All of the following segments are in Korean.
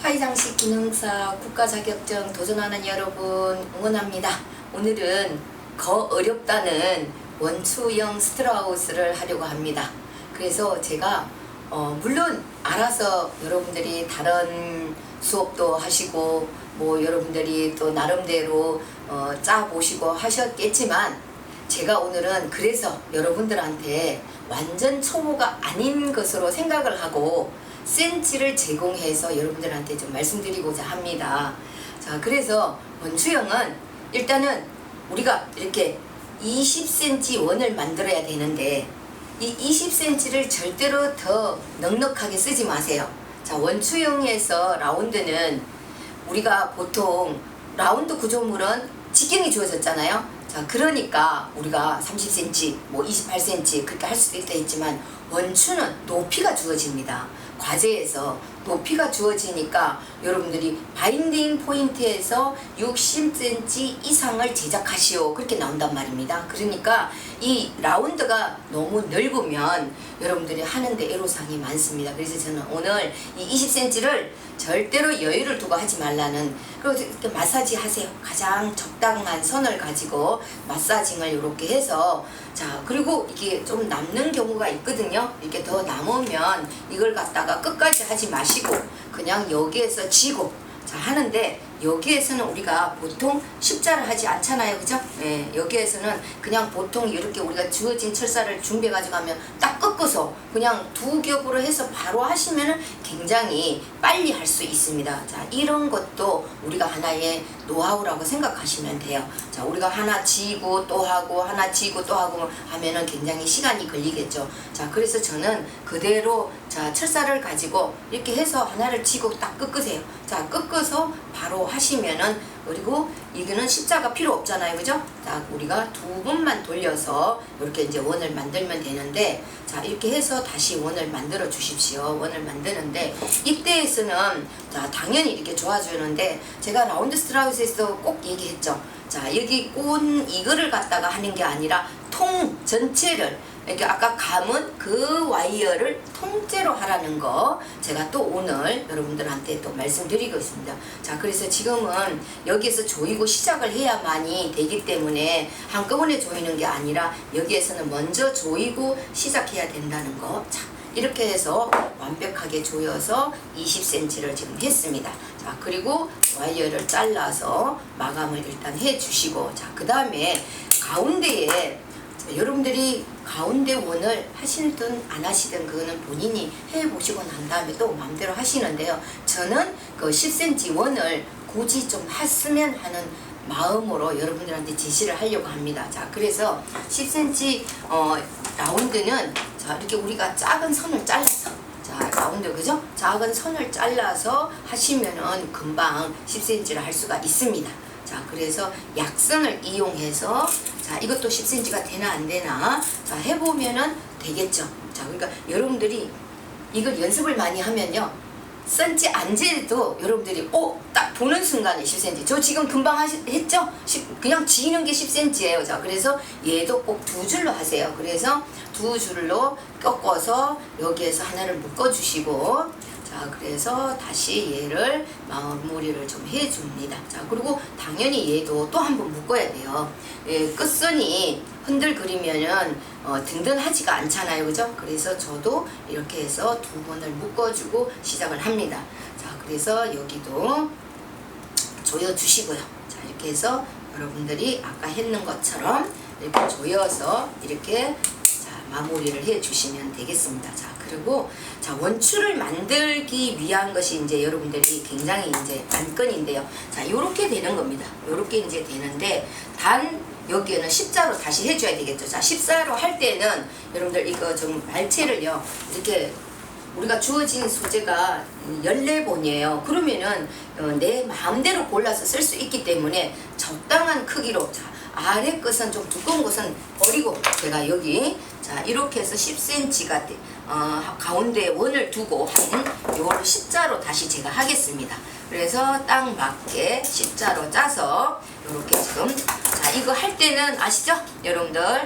파이장식 기능사 국가자격증 도전하는 여러분 응원합니다. 오늘은 어렵다는 원추형 스트라우스를 하려고 합니다. 그래서 제가 물론 알아서 여러분들이 다른 수업도 하시고 뭐 여러분들이 또 나름대로 짜보시고 하셨겠지만 제가 오늘은 그래서 여러분들한테 완전 초보가 아닌 것으로 생각을 하고 센치를 제공해서 여러분들한테 좀 말씀드리고자 합니다. 자, 그래서 원추형은 일단은 우리가 이렇게 20cm 원을 만들어야 되는데 이 20cm를 절대로 더 넉넉하게 쓰지 마세요. 자, 원추형에서 라운드는 우리가 보통 라운드 구조물은 직경이 주어졌잖아요. 자, 그러니까 우리가 30cm, 뭐 28cm 그렇게 할 수도 있다 했지만 원추는 높이가 주어집니다. 과제에서 높이가 주어지니까 여러분들이 바인딩 포인트에서 60cm 이상을 제작하시오 그렇게 나온단 말입니다. 그러니까 이 라운드가 너무 넓으면 여러분들이 하는데 애로사항이 많습니다. 그래서 저는 오늘 이 20cm를 절대로 여유를 두고 하지 말라는, 그리고 이렇게 마사지 하세요. 가장 적당한 선을 가지고 마사징을 이렇게 해서, 자, 그리고 이게 좀 남는 경우가 있거든요. 이렇게 더 남으면 이걸 갖다가 끝까지 하지 마시고 그냥 여기에서 쥐고 자 하는데, 여기에서는 우리가 보통 십자를 하지 않잖아요, 그죠? 예, 여기에서는 그냥 보통 이렇게 우리가 주어진 철사를 준비해 가지고 하면 딱 꺾어서 그냥 두 겹으로 해서 바로 하시면은 굉장히 빨리 할 수 있습니다. 자, 이런 것도 우리가 하나의 노하우라고 생각하시면 돼요. 자, 우리가 하나 지고 또 하고 하나 지고 또 하고 하면은 굉장히 시간이 걸리겠죠. 자, 그래서 저는 그대로 자 철사를 가지고 이렇게 해서 하나를 지고 딱 꺾으세요. 자, 꺾어서 바로 하시면은, 그리고 이거는 십자가 필요 없잖아요, 그죠? 자, 우리가 두 번만 돌려서 이렇게 이제 원을 만들면 되는데, 자, 이렇게 해서 다시 원을 만들어 주십시오. 원을 만드는데 이때에서는 자 당연히 이렇게 좋아지는데, 제가 라운드 스트라우스에서 꼭 얘기했죠. 자, 여기 꼰 이거를 갖다가 하는 게 아니라 통 전체를, 이렇게 아까 감은 그 와이어를 통째로 하라는 거 제가 또 오늘 여러분들한테 또 말씀드리고 있습니다. 자, 그래서 지금은 여기에서 조이고 시작을 해야만이 되기 때문에 한꺼번에 조이는 게 아니라 여기에서는 먼저 조이고 시작해야 된다는 거. 자, 이렇게 해서 완벽하게 조여서 20cm를 지금 했습니다. 자, 그리고 와이어를 잘라서 마감을 일단 해 주시고, 자, 그 다음에 가운데에 여러분들이 가운데 원을 하시든 안 하시든 그거는 본인이 해보시고 난 다음에 또 마음대로 하시는데요. 저는 그 10cm 원을 굳이 좀 했으면 하는 마음으로 여러분들한테 제시를 하려고 합니다. 자, 그래서 10cm 라운드는 자 이렇게 우리가 작은 선을 잘라서, 자, 라운드 그죠? 작은 선을 잘라서 하시면은 금방 10cm를 할 수가 있습니다. 자, 그래서 약선을 이용해서, 자, 이것도 10cm가 되나 안 되나, 자, 해보면은 되겠죠. 자, 그러니까 여러분들이 이걸 연습을 많이 하면요, 선지 안 재도 여러분들이 딱 보는 순간에 10cm. 저 지금 금방 했죠? 그냥 지는 게 10cm예요. 자, 그래서 얘도 꼭 두 줄로 하세요. 그래서 두 줄로 꺾어서 여기에서 하나를 묶어주시고, 자, 그래서 다시 얘를 마무리를 좀 해줍니다. 자, 그리고 당연히 얘도 또 한 번 묶어야 돼요. 예, 끝선이 흔들거리면은 든든하지가 않잖아요, 그죠? 그래서 저도 이렇게 해서 두 번을 묶어주고 시작을 합니다. 자, 그래서 여기도 조여주시고요. 자, 이렇게 해서 여러분들이 아까 했는 것처럼 이렇게 조여서 이렇게 마무리를 해 주시면 되겠습니다. 자, 그리고 자 원추를 만들기 위한 것이 이제 여러분들이 굉장히 이제 안건인데요. 자, 요렇게 되는 겁니다. 요렇게 이제 되는데, 단 여기에는 십자로 다시 해줘야 되겠죠. 자, 십자로 할 때는 여러분들 이거 좀 말체를요, 이렇게 우리가 주어진 소재가 14번이에요. 그러면은 내 마음대로 골라서 쓸 수 있기 때문에 적당한 크기로, 자, 아래 것은 좀 두꺼운 것은 버리고 제가 여기 자 이렇게 해서 10cm가 가운데에 원을 두고 한 요거를 십자로 다시 제가 하겠습니다. 그래서 딱 맞게 십자로 짜서 요렇게 지금, 자, 이거 할 때는 아시죠? 여러분들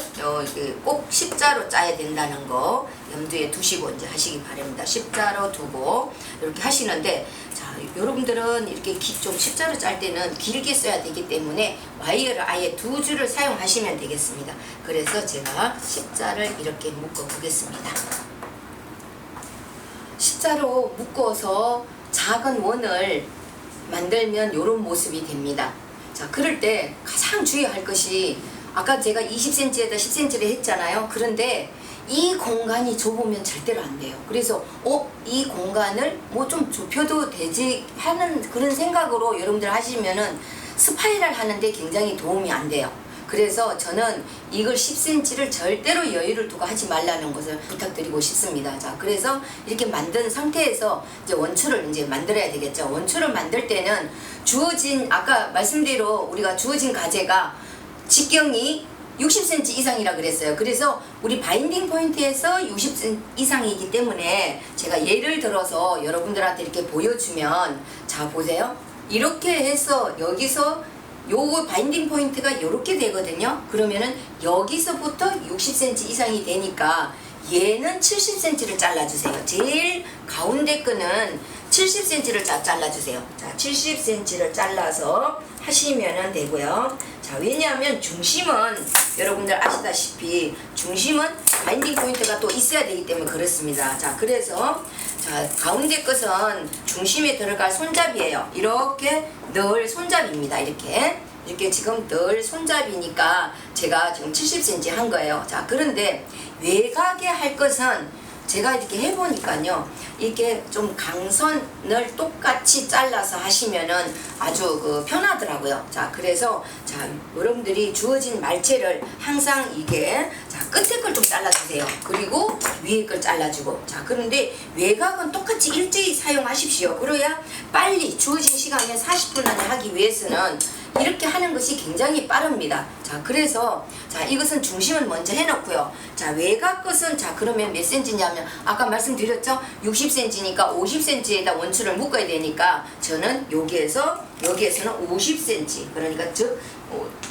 꼭 십자로 짜야 된다는 거 염두에 두시고 이제 하시기 바랍니다. 십자로 두고 이렇게 하시는데, 자, 여러분들은 이렇게 좀 십자로 짤 때는 길게 써야 되기 때문에 와이어를 아예 2줄을 사용하시면 되겠습니다. 그래서 제가 십자를 이렇게 묶어 보겠습니다. 십자로 묶어서 작은 원을 만들면 이런 모습이 됩니다. 자, 그럴 때 가장 주의할 것이 아까 제가 20cm에다 10cm를 했잖아요. 그런데 이 공간이 좁으면 절대로 안 돼요. 그래서 이 공간을 뭐 좀 좁혀도 되지 하는 그런 생각으로 여러분들 하시면은 스파이럴 하는데 굉장히 도움이 안 돼요. 그래서 저는 이걸 10cm를 절대로 여유를 두고 하지 말라는 것을 부탁드리고 싶습니다. 자, 그래서 이렇게 만든 상태에서 이제 원추를 이제 만들어야 되겠죠. 원추를 만들 때는 주어진 아까 말씀대로 우리가 주어진 가제가 직경이 60cm 이상이라 그랬어요. 그래서 우리 바인딩 포인트에서 60cm 이상이기 때문에 제가 예를 들어서 여러분들한테 이렇게 보여주면 자 보세요. 이렇게 해서 여기서 요거 바인딩 포인트가 이렇게 되거든요. 그러면은 여기서부터 60cm 이상이 되니까 얘는 70cm를 잘라주세요. 제일 가운데 끈은 70cm를 잘라주세요. 자, 70cm를 잘라서 하시면 되고요. 자, 왜냐하면 중심은 여러분들 아시다시피 중심은 바인딩 포인트가 또 있어야 되기 때문에 그렇습니다. 자, 그래서 자, 가운데 것은 중심에 들어갈 손잡이에요. 이렇게 늘 손잡이입니다. 이렇게 지금 늘 손잡이니까 제가 지금 70cm 한 거예요. 자, 그런데 외곽에 할 것은 제가 이렇게 해보니까요, 이렇게 좀 강선을 똑같이 잘라서 하시면은 아주 편하더라고요. 자, 그래서 자, 여러분들이 주어진 말체를 항상 이게 자, 끝에 걸 좀 잘라주세요. 그리고 위에 걸 잘라주고. 자, 그런데 외곽은 똑같이 일제히 사용하십시오. 그래야 빨리 주어진 시간에 40분 안에 하기 위해서는 이렇게 하는 것이 굉장히 빠릅니다. 자, 그래서 자, 이것은 중심은 먼저 해놓고요. 자, 외곽 것은 자, 그러면 몇 cm냐면 아까 말씀드렸죠? 60cm니까 50cm에다 원추를 묶어야 되니까 저는 여기에서는 50cm, 그러니까 즉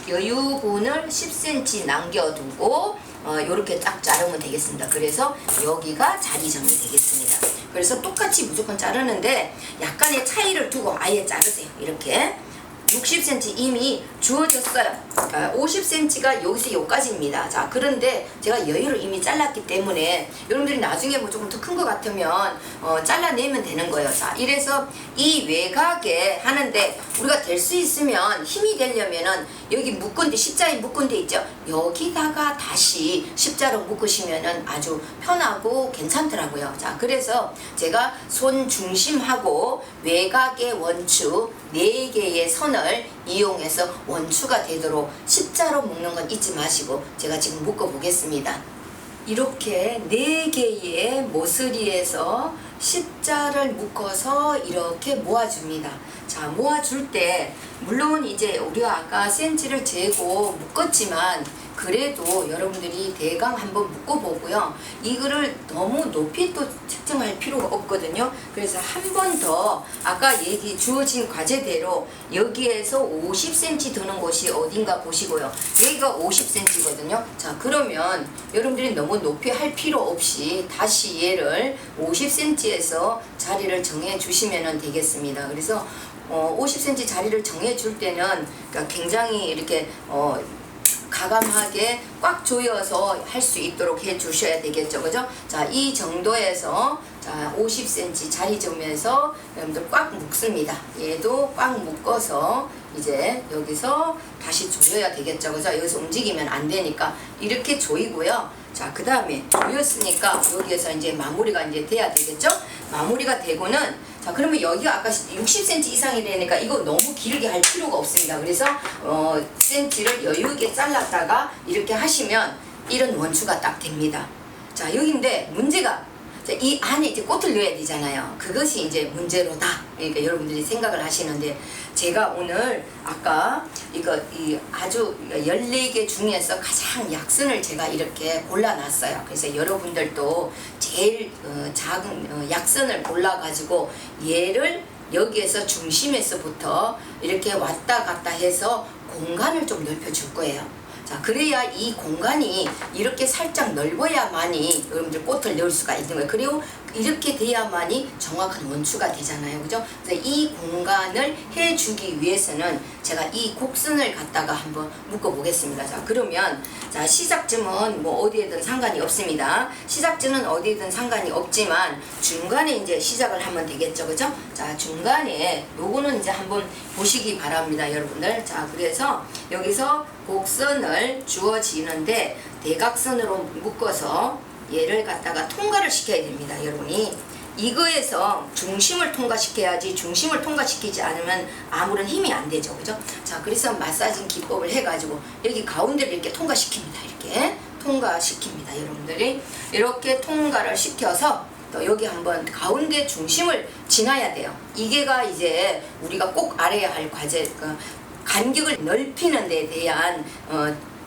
여유분을 10cm 남겨두고 요렇게 딱 자르면 되겠습니다. 그래서 여기가 자리점이 되겠습니다. 그래서 똑같이 무조건 자르는데 약간의 차이를 두고 아예 자르세요. 이렇게 60cm 이미 주어졌어요. 50cm가 여기서 여기까지입니다. 자, 그런데 제가 여유를 이미 잘랐기 때문에 여러분들이 나중에 뭐 조금 더 큰 것 같으면 잘라내면 되는 거예요. 자, 이래서 이 외곽에 하는데 우리가 될 수 있으면 힘이 되려면은 여기 묶은 데 십자에 묶은 데 있죠. 여기다가 다시 십자로 묶으시면은 아주 편하고 괜찮더라고요. 자, 그래서 제가 손 중심하고 외곽의 원추 4개의 선을 이용해서 원추가 되도록 십자로 묶는 건 잊지 마시고 제가 지금 묶어 보겠습니다. 이렇게 4개의 모서리에서 십자를 묶어서 이렇게 모아줍니다. 자, 모아줄 때 물론 이제 우리가 아까 센치를 재고 묶었지만 그래도 여러분들이 대강 한번 묶어보고요. 이거를 너무 높이 또 측정할 필요가 없거든요. 그래서 한 번 더 아까 얘기 주어진 과제대로 여기에서 50cm 드는 곳이 어딘가 보시고요. 여기가 50cm거든요. 자, 그러면 여러분들이 너무 높이 할 필요 없이 다시 얘를 50cm에서 자리를 정해 주시면 되겠습니다. 그래서 50cm 자리를 정해 줄 때는 그러니까 굉장히 이렇게 가감하게 꽉 조여서 할 수 있도록 해 주셔야 되겠죠. 그죠? 자, 이 정도에서 자, 50cm 자리 정면에서 여러분들 꽉 묶습니다. 얘도 꽉 묶어서 이제 여기서 다시 조여야 되겠죠. 그죠? 여기서 움직이면 안 되니까 이렇게 조이고요. 자, 그 다음에 조였으니까 여기에서 이제 마무리가 이제 돼야 되겠죠? 마무리가 되고는 자, 그러면 여기가 아까 60cm 이상이 되니까 이거 너무 길게 할 필요가 없습니다. 그래서 센치를 여유있게 잘랐다가 이렇게 하시면 이런 원추가 딱 됩니다. 자, 여기인데 문제가 자, 이 안에 이제 꽃을 넣어야 되잖아요. 그것이 이제 문제로다. 그러니까 여러분들이 생각을 하시는데 제가 오늘 아까 이 아주 14개 중에서 가장 약선을 제가 이렇게 골라놨어요. 그래서 여러분들도 제일 작은 약선을 골라가지고 얘를 여기에서 중심에서부터 이렇게 왔다 갔다 해서 공간을 좀 넓혀줄 거예요. 자, 그래야 이 공간이 이렇게 살짝 넓어야만이 여러분들 꽃을 넣을 수가 있는 거예요. 그리고 이렇게 돼야만이 정확한 원추가 되잖아요. 그죠? 그래서 이 공간을 해주기 위해서는 제가 이 곡선을 갖다가 한번 묶어 보겠습니다. 자, 그러면 자, 시작점은 뭐 어디에든 상관이 없습니다. 시작점은 어디에든 상관이 없지만 중간에 이제 시작을 하면 되겠죠. 그죠? 자, 중간에 요거는 이제 한번 보시기 바랍니다, 여러분들. 자, 그래서 여기서 곡선을 주어지는데 대각선으로 묶어서 얘를 갖다가 통과를 시켜야 됩니다, 여러분이. 이거에서 중심을 통과시켜야지, 중심을 통과시키지 않으면 아무런 힘이 안 되죠. 그죠? 자, 그래서 마사징 기법을 해가지고 여기 가운데를 이렇게 통과시킵니다. 이렇게 통과시킵니다, 여러분들이. 이렇게 통과를 시켜서 또 여기 한번 가운데 중심을 지나야 돼요. 이게가 이제 우리가 꼭 알아야 할 과제, 간격을 넓히는 데 대한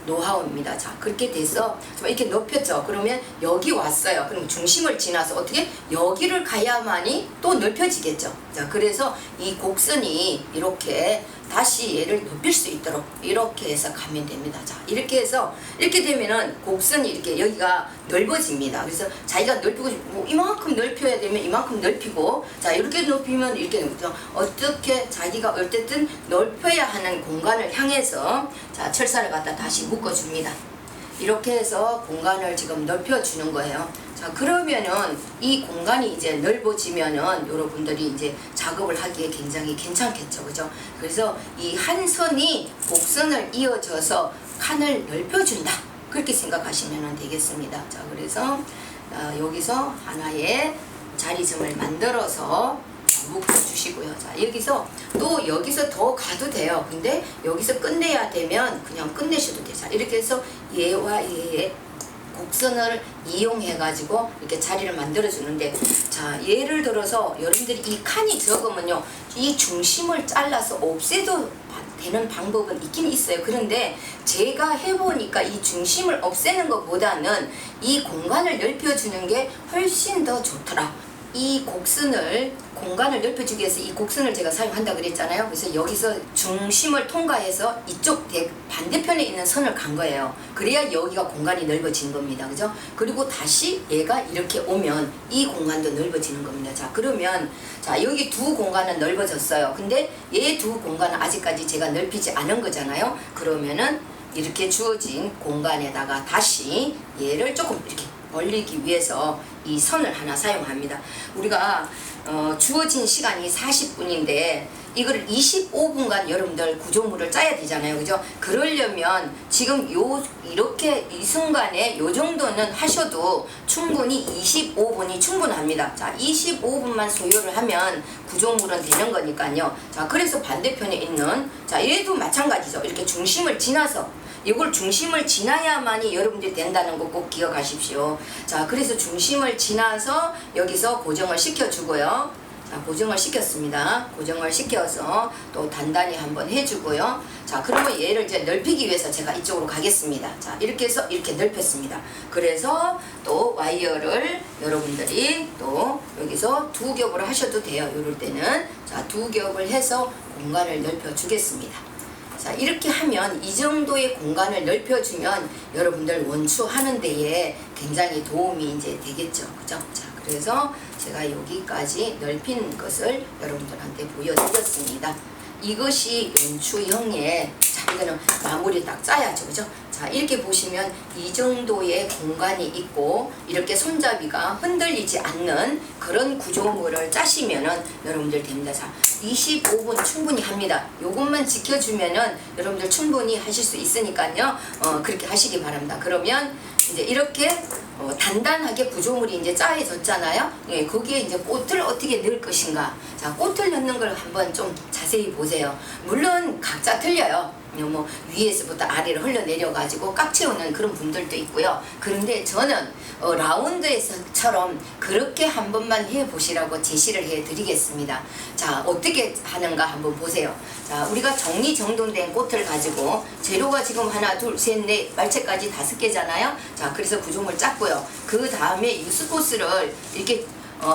노하우입니다. 자, 그렇게 돼서 이렇게 높였죠. 그러면 여기 왔어요. 그럼 중심을 지나서 어떻게 여기를 가야만이 또 넓혀지겠죠. 자, 그래서 이 곡선이 이렇게 다시 얘를 높일 수 있도록 이렇게 해서 가면 됩니다. 자, 이렇게 해서 이렇게 되면은 곡선이 이렇게 여기가 넓어집니다. 그래서 자기가 넓히고 뭐 이만큼 넓혀야 되면 이만큼 넓히고, 자, 이렇게 높이면 이렇게 넓죠. 어떻게 자기가 어쨌든 넓혀야 하는 공간을 향해서 자, 철사를 갖다 다시 묶어줍니다. 이렇게 해서 공간을 지금 넓혀주는 거예요. 자, 그러면은 이 공간이 이제 넓어지면은 여러분들이 이제 작업을 하기에 굉장히 괜찮겠죠. 그죠? 그래서 이 한 선이 곡선을 이어져서 칸을 넓혀준다. 그렇게 생각하시면 되겠습니다. 자, 그래서 여기서 하나의 자리점을 만들어서 묶어주시고요. 자, 여기서 더 가도 돼요. 근데 여기서 끝내야 되면 그냥 끝내셔도 돼요. 자, 이렇게 해서 얘와 얘의 곡선을 이용해 가지고 이렇게 자리를 만들어 주는데, 자, 예를 들어서 여러분들이 이 칸이 적으면요, 이 중심을 잘라서 없애도 되는 방법은 있긴 있어요. 그런데 제가 해보니까 이 중심을 없애는 것보다는 이 공간을 넓혀주는 게 훨씬 더 좋더라. 이 공간을 넓혀주기 위해서 이 곡선을 제가 사용한다 그랬잖아요. 그래서 여기서 중심을 통과해서 이쪽 반대편에 있는 선을 간 거예요. 그래야 여기가 공간이 넓어진 겁니다. 그죠? 그리고 다시 얘가 이렇게 오면 이 공간도 넓어지는 겁니다. 자, 그러면 자, 여기 두 공간은 넓어졌어요. 근데 얘 두 공간은 아직까지 제가 넓히지 않은 거잖아요. 그러면은 이렇게 주어진 공간에다가 다시 얘를 조금 이렇게 벌리기 위해서 이 선을 하나 사용합니다. 우리가 주어진 시간이 40분인데 이거를 25분간 여러분들 구조물을 짜야 되잖아요. 그죠? 그러려면 지금 이렇게 이 순간에 요 정도는 하셔도 충분히 25분이 충분합니다. 자, 25분만 소요를 하면 구조물은 되는 거니까요. 자, 그래서 반대편에 있는, 자, 얘도 마찬가지죠. 이렇게 중심을 지나서, 이걸 중심을 지나야만이 여러분들이 된다는 거 꼭 기억하십시오. 자, 그래서 중심을 지나서 여기서 고정을 시켜주고요. 자, 고정을 시켰습니다. 고정을 시켜서 또 단단히 한번 해주고요. 자, 그러면 얘를 이제 넓히기 위해서 제가 이쪽으로 가겠습니다. 자, 이렇게 해서 이렇게 넓혔습니다. 그래서 또 와이어를 여러분들이 또 여기서 두 겹으로 하셔도 돼요. 이럴 때는. 자, 두 겹을 해서 공간을 넓혀 주겠습니다. 자, 이렇게 하면 이 정도의 공간을 넓혀주면 여러분들 원추하는 데에 굉장히 도움이 이제 되겠죠. 그죠? 자, 그래서 제가 여기까지 넓힌 것을 여러분들한테 보여드렸습니다. 이것이 원추형의, 자, 이거는 마무리 딱 짜야죠. 그죠? 자, 이렇게 보시면 이 정도의 공간이 있고 이렇게 손잡이가 흔들리지 않는 그런 구조물을 짜시면은 여러분들 됩니다. 자, 25분 충분히 합니다. 요것만 지켜주면은 여러분들 충분히 하실 수 있으니까요. 그렇게 하시기 바랍니다. 그러면 이제 이렇게 단단하게 구조물이 이제 짜여졌잖아요. 예, 거기에 이제 꽃을 어떻게 넣을 것인가. 자, 꽃을 넣는 걸 한번 좀 자세히 보세요. 물론 각자 틀려요. 뭐 위에서부터 아래로 흘러내려 가지고 꽉 채우는 그런 분들도 있고요. 그런데 저는 라운드에서처럼 그렇게 한 번만 해 보시라고 제시를 해 드리겠습니다. 자, 어떻게 하는가 한번 보세요. 자, 우리가 정리정돈된 꽃을 가지고 재료가 지금 하나 둘 셋 넷 말체까지 5개잖아요. 자, 그래서 구조물 짰고요. 그 다음에 유스포스를 이렇게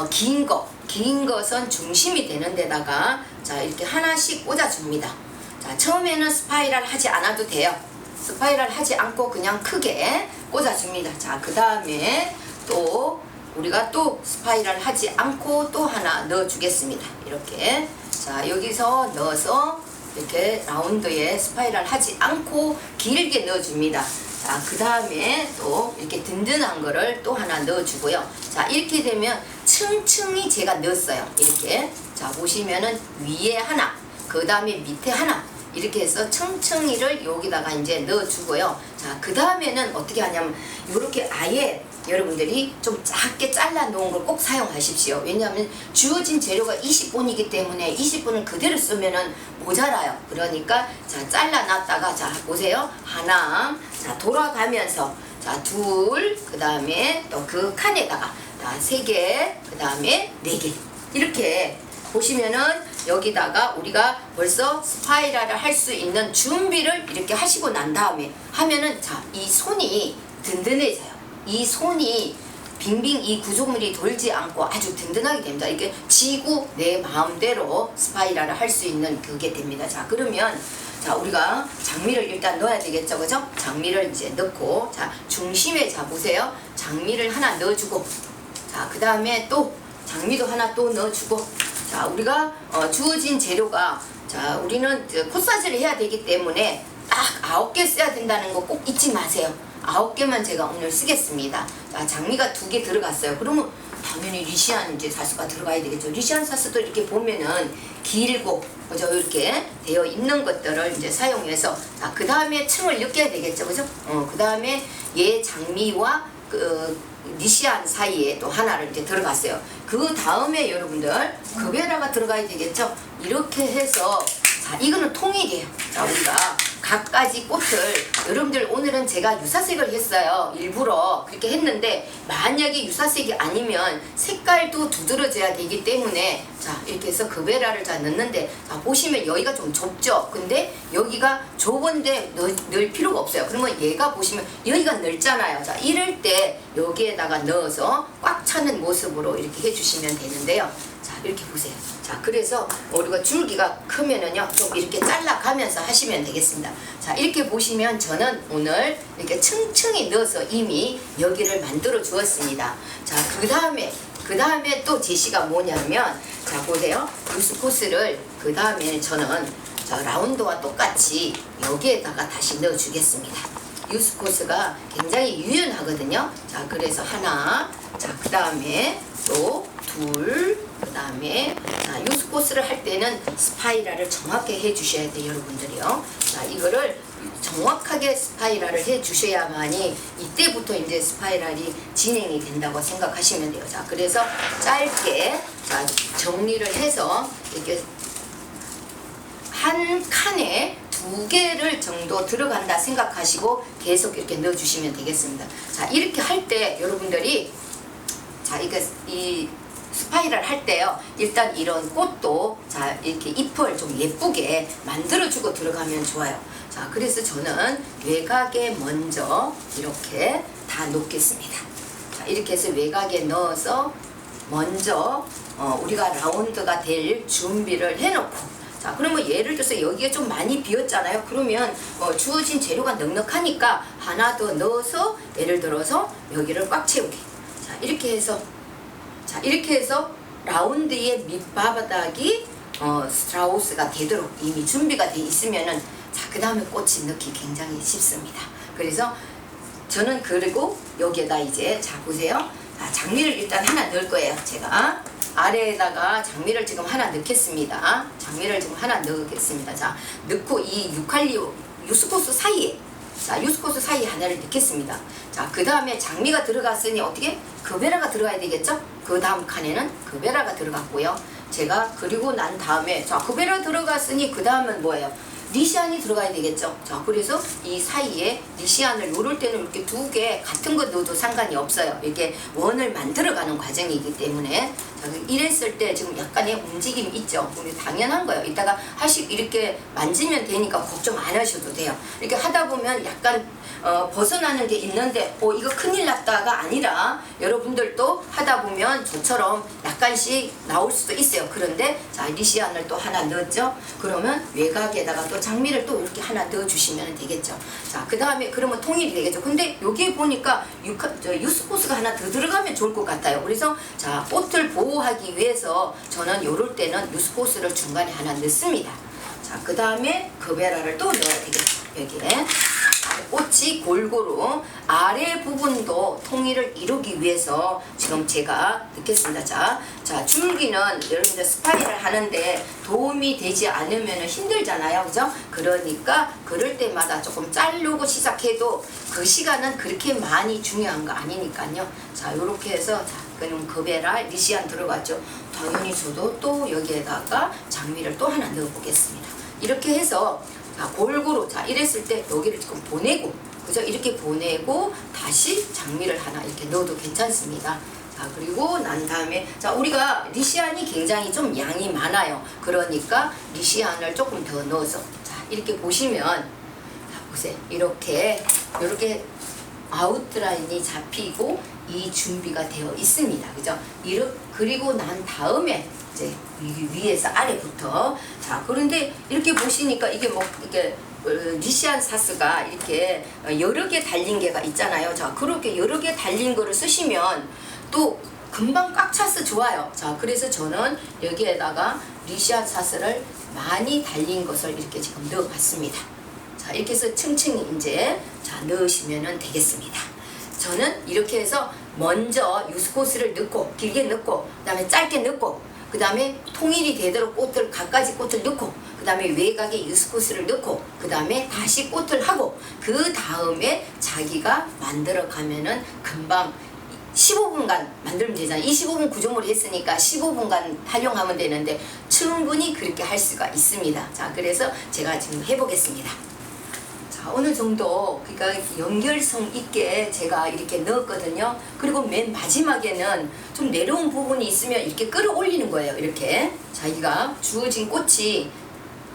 긴 것은 중심이 되는 데다가 자, 이렇게 하나씩 꽂아줍니다. 자, 처음에는 스파이럴 하지 않아도 돼요. 스파이럴 하지 않고 그냥 크게 꽂아줍니다. 자, 그 다음에 또 우리가 또 스파이럴 하지 않고 또 하나 넣어 주겠습니다. 이렇게. 자, 여기서 넣어서 이렇게 라운드에 스파이럴 하지 않고 길게 넣어 줍니다. 자, 그 다음에 또 이렇게 든든한 거를 또 하나 넣어 주고요. 자, 이렇게 되면 층층이 제가 넣었어요. 이렇게. 자, 보시면은 위에 하나, 그 다음에 밑에 하나, 이렇게 해서 층층이를 여기다가 이제 넣어 주고요. 자, 그 다음에는 어떻게 하냐면 이렇게 아예 여러분들이 좀 작게 잘라 놓은 걸 꼭 사용하십시오. 왜냐하면 주어진 재료가 20분이기 때문에 20분을 그대로 쓰면은 모자라요. 그러니까 자, 잘라 놨다가 자, 보세요. 하나, 자, 돌아가면서 자, 둘, 그 다음에 또 그 칸에다가 자, 세 개, 그 다음에 네 개. 이렇게 보시면은 여기다가 우리가 벌써 스파이럴을 할 수 있는 준비를 이렇게 하시고 난 다음에 하면은 자, 이 손이 든든해져요. 이 손이 빙빙 이 구조물이 돌지 않고 아주 든든하게 됩니다. 이렇게 쥐고 내 마음대로 스파이럴을 할 수 있는 그게 됩니다. 자, 그러면 자, 우리가 장미를 일단 넣어야 되겠죠, 그죠? 장미를 이제 넣고 자, 중심에 자, 보세요. 장미를 하나 넣어주고 자, 그 다음에 또 장미도 하나 또 넣어주고 자, 우리가 주어진 재료가 자, 우리는 코사지를 해야 되기 때문에 딱 9개 써야 된다는 거 꼭 잊지 마세요. 9개만 제가 오늘 쓰겠습니다. 자, 장미가 2개 들어갔어요. 그러면 당연히 리시안 이제 사스가 들어가야 되겠죠. 리시안 사스도 이렇게 보면은 길고 그죠? 이렇게 되어 있는 것들을 이제 사용해서 자, 그 다음에 층을 엮여야 되겠죠, 그죠? 그 다음에 얘 장미와 그 리시안 사이에 또 하나를 이제 들어갔어요. 그 다음에 여러분들 급에다가 들어가야 되겠죠. 이렇게 해서 자, 이거는 통일이에요. 자, 우리가 각가지 꽃을 여러분들 오늘은 제가 유사색을 했어요. 일부러 그렇게 했는데 만약에 유사색이 아니면 색깔도 두드러져야 되기 때문에 자, 이렇게 해서 급에라를 자 넣는데 자, 보시면 여기가 좀 좁죠. 근데 여기가 좁은데 넣을 필요가 없어요. 그러면 얘가 보시면 여기가 넓잖아요. 자, 이럴 때 여기에다가 넣어서 꽉 차는 모습으로 이렇게 해주시면 되는데요. 자, 이렇게 보세요. 자, 그래서 우리가 줄기가 크면은요 좀 이렇게 잘라가면서 하시면 되겠습니다. 자, 이렇게 보시면 저는 오늘 이렇게 층층이 넣어서 이미 여기를 만들어 주었습니다. 자, 그 다음에 또 제시가 뭐냐면 자, 보세요. 루스코스를 그 다음에 저는 자, 라운드와 똑같이 여기에다가 다시 넣어 주겠습니다. 유스코스가 굉장히 유연하거든요. 자, 그래서 하나, 자, 그 다음에 또 둘, 그 다음에 자, 유스코스를 할 때는 스파이럴을 정확히 해주셔야 돼요, 여러분들이요. 자, 이거를 정확하게 스파이럴을 해주셔야만이 이때부터 이제 스파이럴이 진행이 된다고 생각하시면 돼요. 자, 그래서 짧게 자, 정리를 해서 이렇게 한 칸에 2개를 정도 들어간다 생각하시고 계속 이렇게 넣어주시면 되겠습니다. 자, 이렇게 할 때 여러분들이 자, 이 스파이럴 할 때요. 일단 이런 꽃도 자, 이렇게 잎을 좀 예쁘게 만들어주고 들어가면 좋아요. 자, 그래서 저는 외곽에 먼저 이렇게 다 놓겠습니다. 자, 이렇게 해서 외곽에 넣어서 먼저 우리가 라운드가 될 준비를 해놓고 자, 그러면 예를 들어서 여기에 좀 많이 비었잖아요. 그러면 주어진 재료가 넉넉하니까 하나 더 넣어서 예를 들어서 여기를 꽉 채우게. 자, 이렇게 해서 라운드의 밑바닥이 스트라우스가 되도록 이미 준비가 돼 있으면은 자, 그 다음에 꽃이 넣기 굉장히 쉽습니다. 그래서 저는 그리고 여기에다 이제 자, 보세요. 자, 장미를 일단 하나 넣을 거예요. 제가 아래에다가 장미를 지금 하나 넣겠습니다. 장미를 지금 하나 넣겠습니다. 자, 넣고 이 유스코스 사이에 자, 유스코스 사이에 하나를 넣겠습니다. 자, 그 다음에 장미가 들어갔으니 어떻게? 급에라가 들어가야 되겠죠? 그 다음 칸에는 급에라가 들어갔고요. 제가 그리고 난 다음에 자, 급에라 들어갔으니 그 다음은 뭐예요? 리시안이 들어가야 되겠죠. 자, 그래서 이 사이에 리시안을 요럴 때는 이렇게 2개 같은 거 넣어도 상관이 없어요. 이렇게 원을 만들어가는 과정이기 때문에 자, 이랬을 때 지금 약간의 움직임이 있죠. 근데 당연한 거예요. 이따가 이렇게 만지면 되니까 걱정 안 하셔도 돼요. 이렇게 하다 보면 약간 벗어나는 게 있는데 이거 큰일 났다가 아니라 여러분들도 하다 보면 저처럼 약간씩 나올 수도 있어요. 그런데 자, 리시안을 또 하나 넣었죠. 그러면 외곽에다가 또 장미를 또 이렇게 하나 넣어주시면 되겠죠. 자, 그 다음에 그러면 통일이 되겠죠. 근데 여기에 보니까 유스코스가 하나 더 들어가면 좋을 것 같아요. 그래서 자, 꽃을 보호하기 위해서 저는 요럴 때는 유스코스를 중간에 하나 넣습니다. 자, 그 다음에 거베라를 또 넣어야 되겠죠. 여기에 꽃이 골고루 아래 부분도 통일을 이루기 위해서 지금 제가 넣겠습니다. 자, 줄기는 여러분들 스파이럴 하는데 도움이 되지 않으면 힘들잖아요. 그죠? 그러니까 그럴 때마다 조금 자르고 시작해도 그 시간은 그렇게 많이 중요한 거 아니니까요. 자, 요렇게 해서 자, 그럼 거베라 리시안 들어갔죠. 당연히 저도 또 여기에다가 장미를 또 하나 넣어 보겠습니다. 이렇게 해서 자, 골고루 자, 이랬을 때 여기를 조금 보내고 그죠? 이렇게 보내고 다시 장미를 하나 이렇게 넣어도 괜찮습니다. 자, 그리고 난 다음에 자, 우리가 리시안이 굉장히 좀 양이 많아요. 그러니까 리시안을 조금 더 넣어서 자, 이렇게 보시면 자, 보세요. 이렇게 아웃라인이 잡히고 이 준비가 되어 있습니다. 그죠? 그리고 난 다음에 이제 위에서 아래부터 자, 그런데 이렇게 보시니까 이게 뭐 이게 리시안 사스가 이렇게 여러 개 달린 게가 있잖아요. 자, 그렇게 여러 개 달린 거를 쓰시면 또 금방 꽉 차서 좋아요. 자, 그래서 저는 여기에다가 리시안 사스를 많이 달린 것을 이렇게 지금 넣어봤습니다. 자, 이렇게 해서 층층이 이제 자, 넣으시면 되겠습니다. 저는 이렇게 해서 먼저 유스코스를 넣고 길게 넣고 그 다음에 짧게 넣고 그 다음에 통일이 되도록 갖가지 꽃을 넣고 그 다음에 외곽에 유스코스를 넣고 그 다음에 다시 꽃을 하고 그 다음에 자기가 만들어 가면은 금방 15분간 만들면 되잖아요. 25분 구조물을 했으니까 15분간 활용하면 되는데 충분히 그렇게 할 수가 있습니다. 자, 그래서 제가 지금 해보겠습니다. 자, 어느 정도 그러니까 연결성 있게 제가 이렇게 넣었거든요. 그리고 맨 마지막에는 좀 내려온 부분이 있으면 이렇게 끌어올리는 거예요. 이렇게 자기가 주어진 꽃이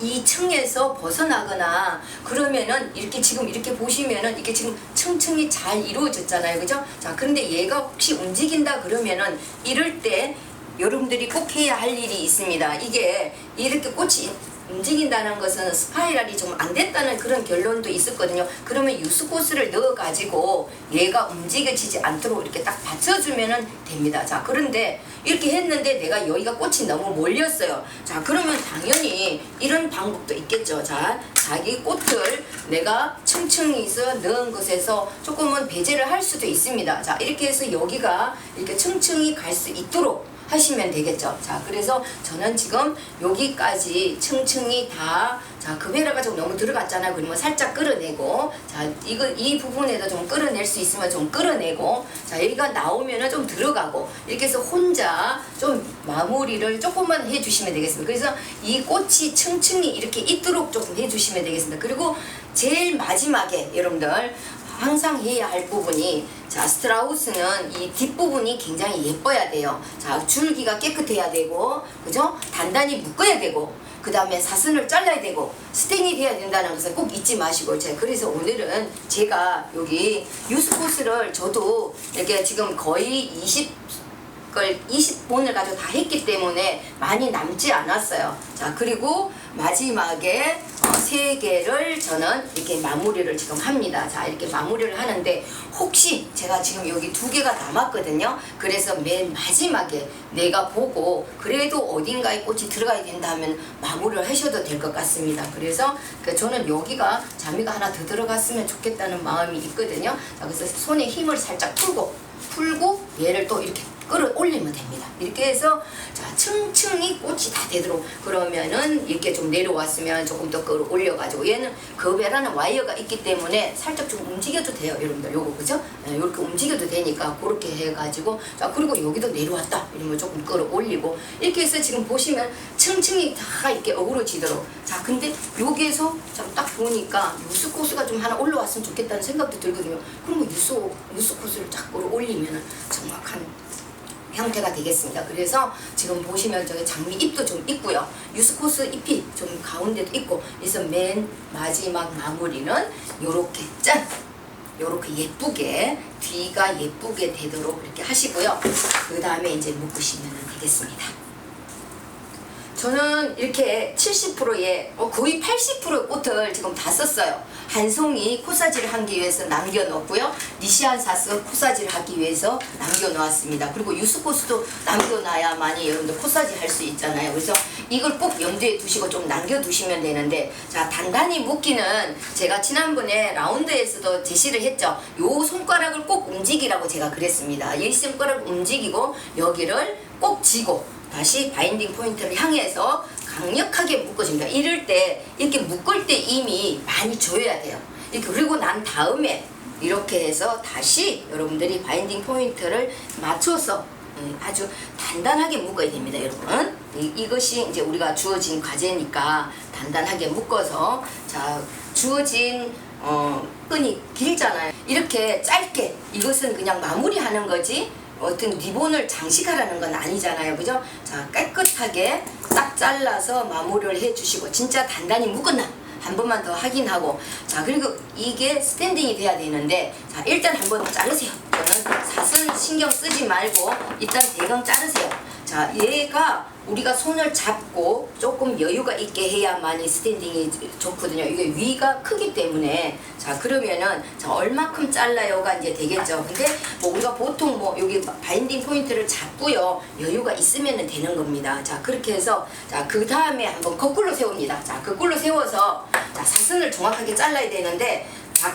이 층에서 벗어나거나 그러면은 이렇게 지금 이렇게 보시면은 이게 지금 층층이 잘 이루어졌잖아요. 그죠? 자, 그런데 얘가 혹시 움직인다 그러면은 이럴 때 여러분들이 꼭 해야 할 일이 있습니다. 이게 이렇게 꽃이 움직인다는 것은 스파이럴이 좀 안 됐다는 그런 결론도 있었거든요. 그러면 유스코스를 넣어가지고 얘가 움직여지지 않도록 이렇게 딱 받쳐주면 됩니다. 자, 그런데 이렇게 했는데 내가 여기가 꽃이 너무 몰렸어요. 자, 그러면 당연히 이런 방법도 있겠죠. 자, 자기 꽃을 내가 층층이서 넣은 것에서 조금은 배제를 할 수도 있습니다. 자, 이렇게 해서 여기가 이렇게 층층이 갈 수 있도록 하시면 되겠죠. 자, 그래서 저는 지금 여기까지 층층이 다 자, 거베라가 좀 너무 들어갔잖아요. 그러면 살짝 끌어내고 자, 이 부분에도 좀 끌어낼 수 있으면 좀 끌어내고 자, 여기가 나오면은 좀 들어가고 이렇게 해서 혼자 좀 마무리를 조금만 해주시면 되겠습니다. 그래서 이 꽃이 층층이 이렇게 있도록 조금 해주시면 되겠습니다. 그리고 제일 마지막에 여러분들 항상 해야 할 부분이 자, 스트라우스는 이 뒷부분이 굉장히 예뻐야 돼요. 자, 줄기가 깨끗해야 되고 그죠? 단단히 묶어야 되고 그 다음에 사선을 잘라야 되고 스텐이 돼야 된다는 것을 꼭 잊지 마시고 그래서 오늘은 제가 여기 유스코스를 저도 이렇게 지금 거의 20본을 가지고 다 했기 때문에 많이 남지 않았어요. 자, 그리고 마지막에 3개를 저는 이렇게 마무리를 지금 합니다. 자, 이렇게 마무리를 하는데 혹시 제가 지금 여기 2개가 남았거든요. 그래서 맨 마지막에 내가 보고 그래도 어딘가에 꽃이 들어가야 된다 하면 마무리를 하셔도 될 것 같습니다. 그래서 저는 여기가 장미가 하나 더 들어갔으면 좋겠다는 마음이 있거든요. 자, 그래서 손에 힘을 살짝 풀고 얘를 또 이렇게 끌어올리면 됩니다. 이렇게 해서 자, 층층이 꽃이 다 되도록 그러면은 이렇게 좀 내려왔으면 조금 더 끌어올려가지고 얘는 거베라는 와이어가 있기 때문에 살짝 좀 움직여도 돼요. 여러분들 요거 그죠? 네, 이렇게 움직여도 되니까 그렇게 해가지고 자, 그리고 여기도 내려왔다 이러면 조금 끌어올리고 이렇게 해서 지금 보시면 층층이 다 이렇게 어우러지도록 자, 근데 여기에서 딱 보니까 유스코스가 좀 하나 올라왔으면 좋겠다는 생각도 들거든요. 그러면 유스코스를 딱 끌어올리면은 정확한 형태가 되겠습니다. 그래서 지금 보시면 저기 장미 잎도 좀 있고요. 유스코스 잎이 좀 가운데도 있고, 그래서 맨 마지막 마무리는 요렇게 짠! 요렇게 예쁘게, 뒤가 예쁘게 되도록 이렇게 하시고요. 그 다음에 이제 묶으시면 되겠습니다. 저는 이렇게 70%의 거의 80%의 꽃을 지금 다 썼어요. 한 송이 코사지를 하기 위해서 남겨놓고요. 니시안사스 코사지를 하기 위해서 남겨놓았습니다. 그리고 유스코스도 남겨놔야만이 여러분들 코사지 할 수 있잖아요. 그래서 이걸 꼭 염두에 두시고 좀 남겨두시면 되는데, 자, 단단히 묶기는 제가 지난번에 라운드에서도 제시를 했죠. 요 손가락을 꼭 움직이라고 제가 그랬습니다. 이 손가락을 움직이고 여기를 꼭 쥐고 다시 바인딩 포인트를 향해서 강력하게 묶어줍니다. 이럴 때 이렇게 묶을 때 이미 많이 조여야 돼요. 이렇게 그리고 난 다음에 이렇게 해서 다시 여러분들이 바인딩 포인트를 맞춰서 아주 단단하게 묶어야 됩니다, 여러분. 이것이 이제 우리가 주어진 과제니까 단단하게 묶어서, 자, 주어진 끈이 길잖아요. 이렇게 짧게, 이것은 그냥 마무리하는 거지 어떤 리본을 장식하라는 건 아니잖아요, 그죠? 자, 깨끗하게 딱 잘라서 마무리를 해주시고, 진짜 단단히 묶었나 한 번만 더 확인하고, 자, 그리고 이게 스탠딩이 돼야 되는데, 자, 일단 한번 자르세요. 저는 사선 신경 쓰지 말고 일단 대강 자르세요. 자, 얘가 우리가 손을 잡고 조금 여유가 있게 해야만이 스탠딩이 좋거든요. 이게 위가 크기 때문에. 자, 그러면은 자, 얼마큼 잘라요가 이제 되겠죠. 근데 뭐 우리가 보통 뭐 여기 바인딩 포인트를 잡고요, 여유가 있으면 되는 겁니다. 자, 그렇게 해서, 자, 그 다음에 한번 거꾸로 세웁니다. 자, 거꾸로 세워서, 자, 사선을 정확하게 잘라야 되는데,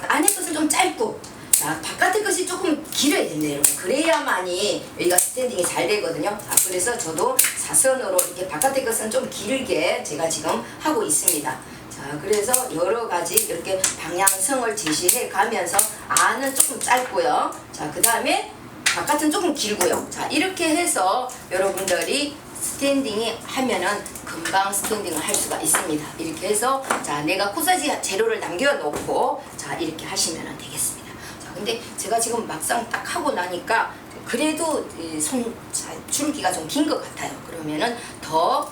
안에 것은 좀 짧고, 자, 바깥의 것이 조금 길어야 된대요, 여러분. 그래야만이 여기가 스탠딩이 잘 되거든요. 자, 그래서 저도 사선으로 이렇게 바깥의 것은 좀 길게 제가 지금 하고 있습니다. 자, 그래서 여러 가지 이렇게 방향성을 제시해 가면서 안은 조금 짧고요. 자, 그 다음에 바깥은 조금 길고요. 자, 이렇게 해서 여러분들이 스탠딩이 하면은 금방 스탠딩을 할 수가 있습니다. 이렇게 해서, 자, 내가 코사지 재료를 남겨놓고, 자, 이렇게 하시면 되겠습니다. 근데 제가 지금 막상 딱 하고 나니까 그래도 줄기가 좀 긴 것 같아요. 그러면은 더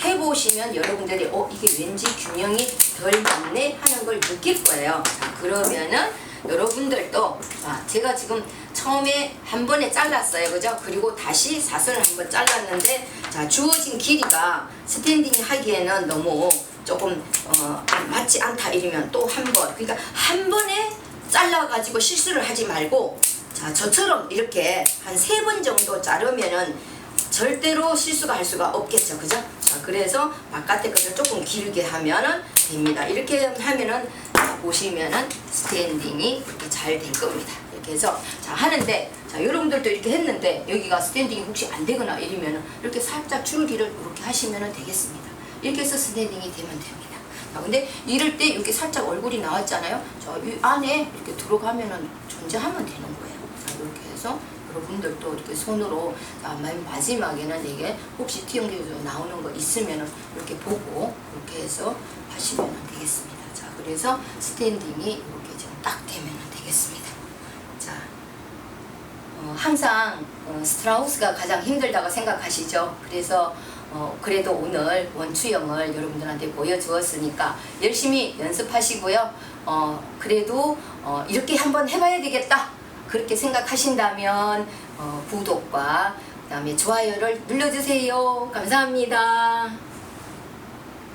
해보시면 여러분들이 이게 왠지 균형이 덜 맞네 하는 걸 느낄 거예요. 자, 그러면은 여러분들도, 제가 지금 처음에 한 번에 잘랐어요, 그죠? 그리고 다시 사선을 한 번 잘랐는데, 자, 주어진 길이가 스탠딩 하기에는 너무 조금 맞지 않다 이러면 또 한 번, 그러니까 한 번에 잘라가지고 실수를 하지 말고, 자, 저처럼 이렇게 한 3번 정도 자르면은 절대로 실수가 할 수가 없겠죠, 그죠? 자, 그래서 바깥에 것을 조금 길게 하면은 됩니다. 이렇게 하면은, 자, 보시면은 스탠딩이 이렇게 잘 될 겁니다. 이렇게 해서, 자, 하는데, 자, 여러분들도 이렇게 했는데 여기가 스탠딩이 혹시 안 되거나 이러면은 이렇게 살짝 줄기를 이렇게 하시면은 되겠습니다. 이렇게 해서 스탠딩이 되면 됩니다. 근데 이럴 때 이렇게 살짝 얼굴이 나왔잖아요. 저 이 안에 이렇게 들어가면은 존재하면 되는 거예요. 자, 이렇게 해서 여러분들도 이렇게 손으로, 맨 마지막에는 이게 혹시 T형제에서 나오는 거 있으면은 이렇게 보고 이렇게 해서 하시면 되겠습니다. 자, 그래서 스탠딩이 이렇게 지금 딱 되면 되겠습니다. 자, 항상 스트라우스가 가장 힘들다고 생각하시죠. 그래서 그래도 오늘 원추형을 여러분들한테 보여주었으니까 열심히 연습하시고요. 그래도 이렇게 한번 해봐야 되겠다 그렇게 생각하신다면 구독과 그 다음에 좋아요를 눌러주세요. 감사합니다.